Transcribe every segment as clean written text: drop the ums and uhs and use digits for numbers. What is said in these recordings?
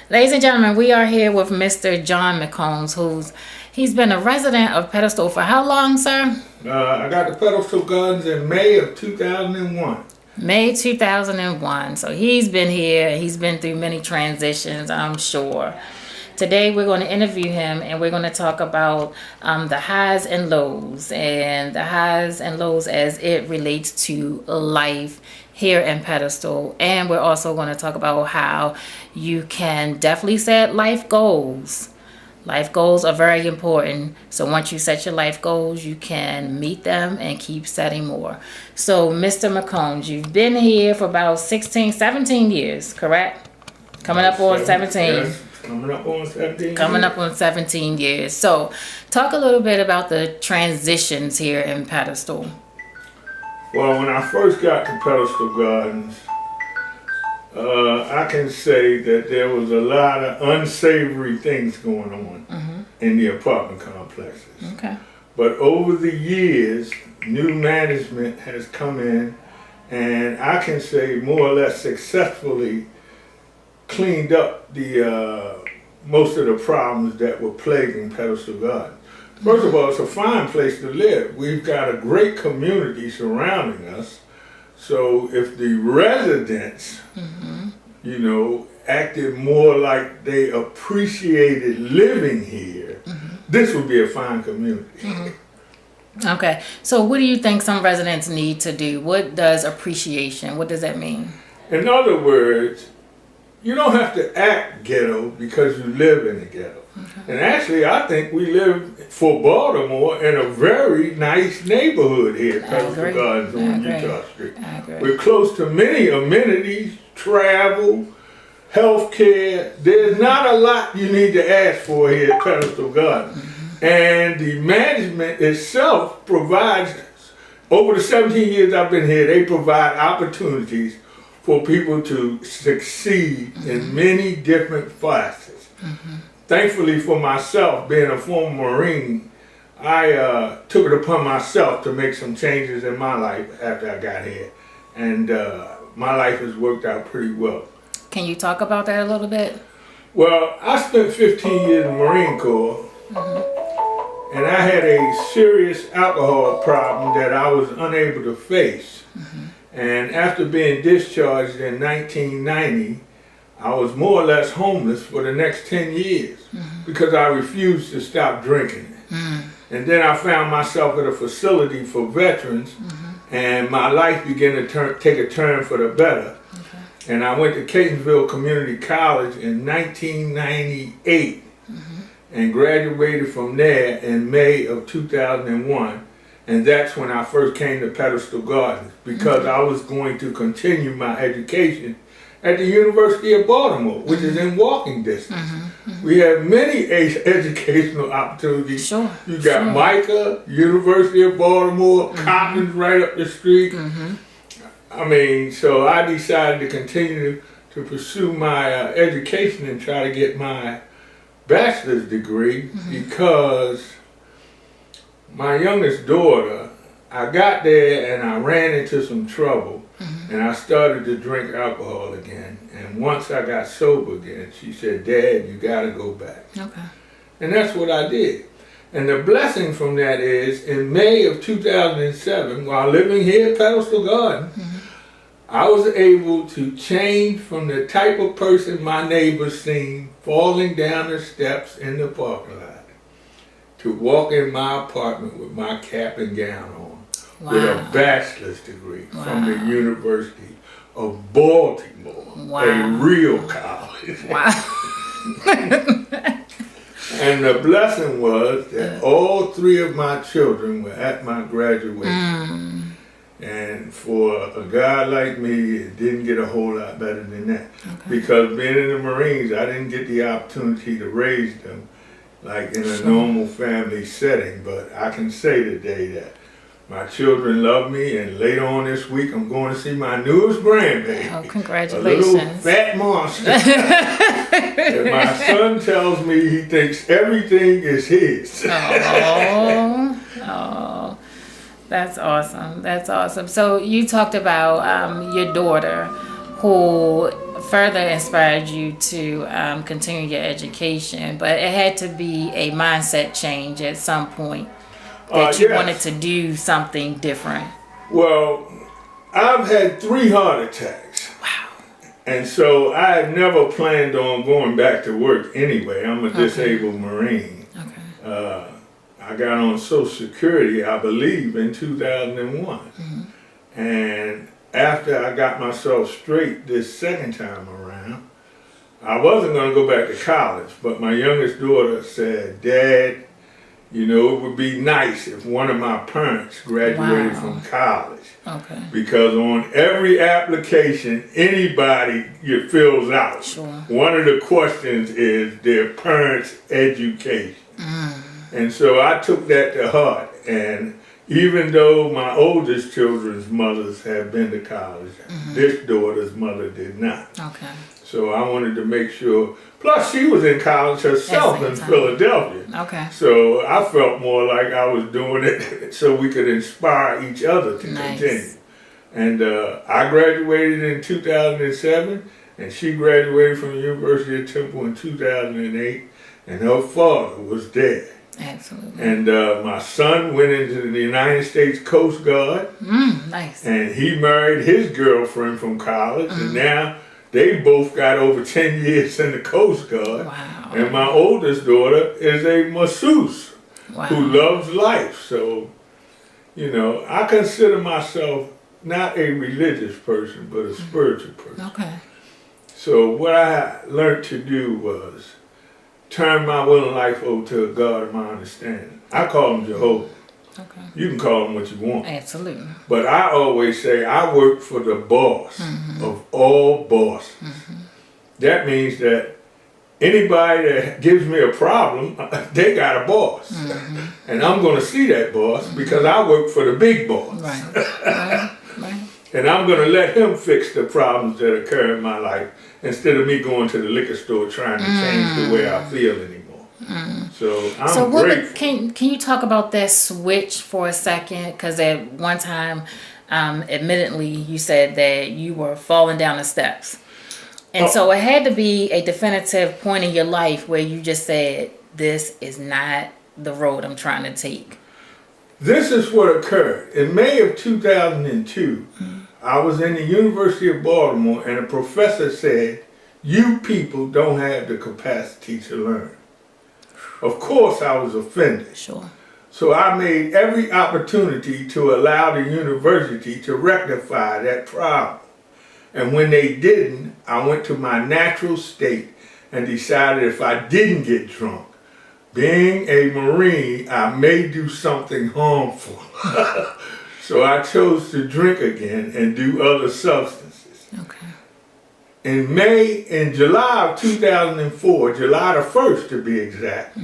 Ladies and gentlemen, we are here with Mr. John McCombs, he's been a resident of Pedestal for how long, sir? I got the Pedestal Gardens in May of 2001. May 2001. So he's been here. He's been through many transitions, I'm sure. Today we're going to interview him and we're going to talk about the highs and lows as it relates to life here in Pedestal. And we're also going to talk about how you can definitely set life goals. Life goals are very important. So once you set your life goals, you can meet them and keep setting more. So Mr. McCombs, you've been here for about 16, 17 years, correct? Coming up on 17. Yes, coming up on 17. Coming up on 17 years. So talk a little bit about the transitions here in Pedestal. Well, when I first got to Pedestal Gardens, I can say that there was a lot of unsavory things going on in the apartment complexes. Okay. But over the years, new management has come in and I can say more or less successfully cleaned up the most of the problems that were plaguing Pedestal Gardens. First of all, it's a fine place to live. We've got a great community surrounding us. So if the residents, acted more like they appreciated living here, this would be a fine community. Okay. So what do you think some residents need to do? What does appreciation, what does that mean? In other words, you don't have to act ghetto because you live in the ghetto. And actually, I think we live for Baltimore in a very nice neighborhood here, Pedestal Gardens on Utah Street. We're close to many amenities, travel, healthcare. There's not a lot you need to ask for here at Pedestal Gardens. And the management itself provides, over the 17 years I've been here, they provide opportunities for people to succeed in many different facets. Thankfully for myself, being a former Marine, I took it upon myself to make some changes in my life after I got here. And my life has worked out pretty well. Can you talk about that a little bit? Well, I spent 15 years in the Marine Corps, and I had a serious alcohol problem that I was unable to face. And after being discharged in 1990, I was more or less homeless for the next 10 years because I refused to stop drinking. And then I found myself at a facility for veterans, and my life began to take a turn for the better. And I went to Catonsville Community College in 1998 and graduated from there in May of 2001. And that's when I first came to Pedestal Gardens because I was going to continue my education at the University of Baltimore, which is in walking distance. We have many educational opportunities. You got Micah, University of Baltimore, Coppins right up the street. I mean, so I decided to continue to pursue my education and try to get my bachelor's degree because my youngest daughter, I got there and I ran into some trouble and I started to drink alcohol again. And once I got sober again, she said, "Dad, you gotta go back." And that's what I did. And the blessing from that is in May of 2007, while living here at Pedestal Garden, I was able to change from the type of person my neighbors seen falling down the steps in the parking lot to walk in my apartment with my cap and gown on with a bachelor's degree from the University of Baltimore, a real college. And the blessing was that all three of my children were at my graduation. And for a guy like me, it didn't get a whole lot better than that. Because being in the Marines, I didn't get the opportunity to raise them like in a normal family setting. But I can say today that my children love me, and later on this week, I'm going to see my newest grandbaby. Oh, congratulations. A little fat monster. And my son tells me he thinks everything is his. Oh, that's awesome. That's awesome. So you talked about your daughter who further inspired you to continue your education, but it had to be a mindset change at some point that you wanted Yes. to do something different. Well, I've had 3 heart attacks. Wow. And so I had never planned on going back to work anyway. I'm a disabled Marine. Okay. I got on Social Security, I believe, in 2001. And after I got myself straight this second time around, I wasn't going to go back to college, but my youngest daughter said, "Dad, you know, it would be nice if one of my parents graduated Wow. from college." Okay. Because on every application anybody fills out, Sure. one of the questions is their parents' education. And so I took that to heart. And even though my oldest children's mothers have been to college, this daughter's mother did not. Okay. So I wanted to make sure. Plus, she was in college herself in time. Philadelphia. Okay. So I felt more like I was doing it so we could inspire each other to Nice. continue. And I graduated in 2007, and she graduated from the University of Temple in 2008, and her father was there. Absolutely. And my son went into the United States Coast Guard, Nice. and he married his girlfriend from college, and now they both got over 10 years in the Coast Guard. Wow. And my oldest daughter is a masseuse Wow. who loves life. So, you know, I consider myself not a religious person, but a spiritual person. Okay. So what I learned to do was turn my will and life over to a God of my understanding. I call him Jehovah. Okay. You can call him what you want. Absolutely. But I always say I work for the boss of all bosses. That means that anybody that gives me a problem, they got a boss. And I'm going to see that boss because I work for the big boss. Right. Right. And I'm going to let him fix the problems that occur in my life instead of me going to the liquor store trying to change the way I feel anymore. So I'm grateful. Can you talk about that switch for a second? Because at one time, admittedly, you said that you were falling down the steps. And so it had to be a definitive point in your life where you just said, this is not the road I'm trying to take. This is what occurred. In May of 2002, I was in the University of Baltimore and a professor said, "You people don't have the capacity to learn." Of course I was offended. Sure. So I made every opportunity to allow the university to rectify that problem. And when they didn't, I went to my natural state and decided if I didn't get drunk, being a Marine, I may do something harmful. So I chose to drink again and do other substances. Okay. In July of 2004, July the 1st to be exact,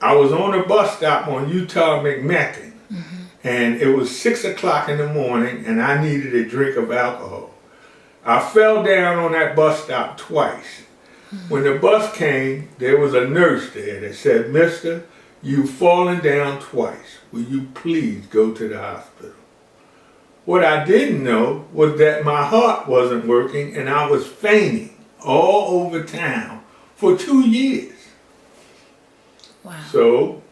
I was on a bus stop on Utah McMecken, and it was 6 o'clock in the morning, and I needed a drink of alcohol. I fell down on that bus stop twice. When the bus came, there was a nurse there that said, "Mister, you've fallen down twice. Will you please go to the hospital?" What I didn't know was that my heart wasn't working and I was fainting all over town for 2 years. Wow. So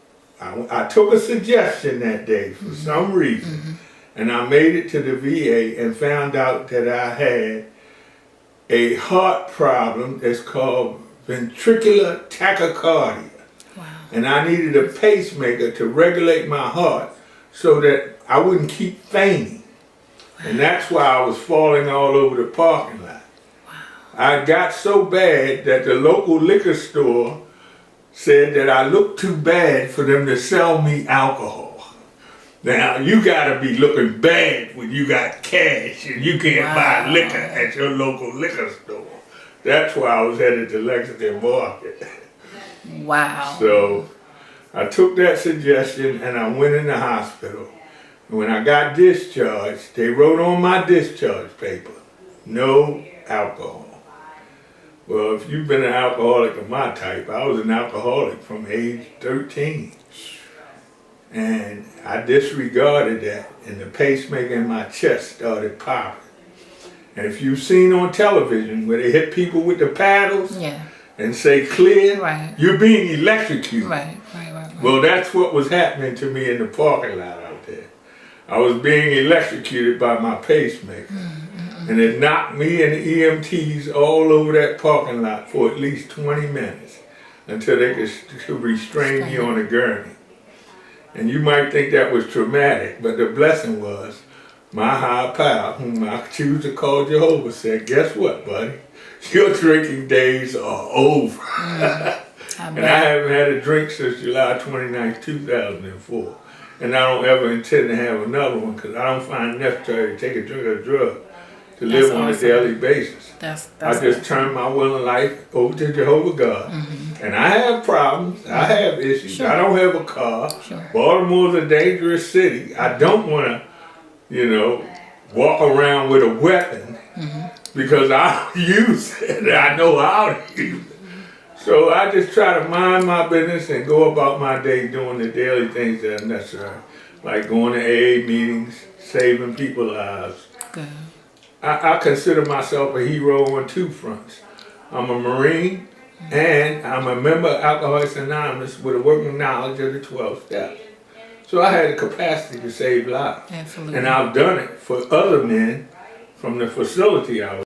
I took a suggestion that day for some reason, and I made it to the VA and found out that I had a heart problem that's called ventricular tachycardia. Wow. And I needed a pacemaker to regulate my heart so that I wouldn't keep fainting. And that's why I was falling all over the parking lot. I got so bad that the local liquor store said that I looked too bad for them to sell me alcohol. Now, you gotta be looking bad when you got cash and you can't buy liquor at your local liquor store. That's why I was headed to Lexington Market. Wow. So I took that suggestion and I went in the hospital. And when I got discharged, they wrote on my discharge paper, "No alcohol." Well, if you've been an alcoholic of my type, I was an alcoholic from age 13. And I disregarded that, and the pacemaker in my chest started popping. And if you've seen on television where they hit people with the paddles and say clear, you're being electrocuted. Right. Well, that's what was happening to me in the parking lot out there. I was being electrocuted by my pacemaker. And it knocked me and the EMTs all over that parking lot for at least 20 minutes until they could restrain me on a gurney. And you might think that was traumatic, but the blessing was my higher power, whom I choose to call Jehovah, said, guess what, buddy? Your drinking days are over. And I haven't had a drink since July 29, 2004. And I don't ever intend to have another one because I don't find it necessary to take a drink of a drug to live on a daily basis. I just turn my will and life over to Jehovah God. And I have problems. I have issues. I don't have a car. Baltimore's a dangerous city. I don't want to, you know, walk around with a weapon because I use it. I know how to use it. So I just try to mind my business and go about my day doing the daily things that are necessary, like going to AA meetings, saving people's lives. Good. I consider myself a hero on two fronts. I'm a Marine and I'm a member of Alcoholics Anonymous with a working knowledge of the 12 steps. So I had the capacity to save lives. Absolutely. And I've done it for other men from the facility I was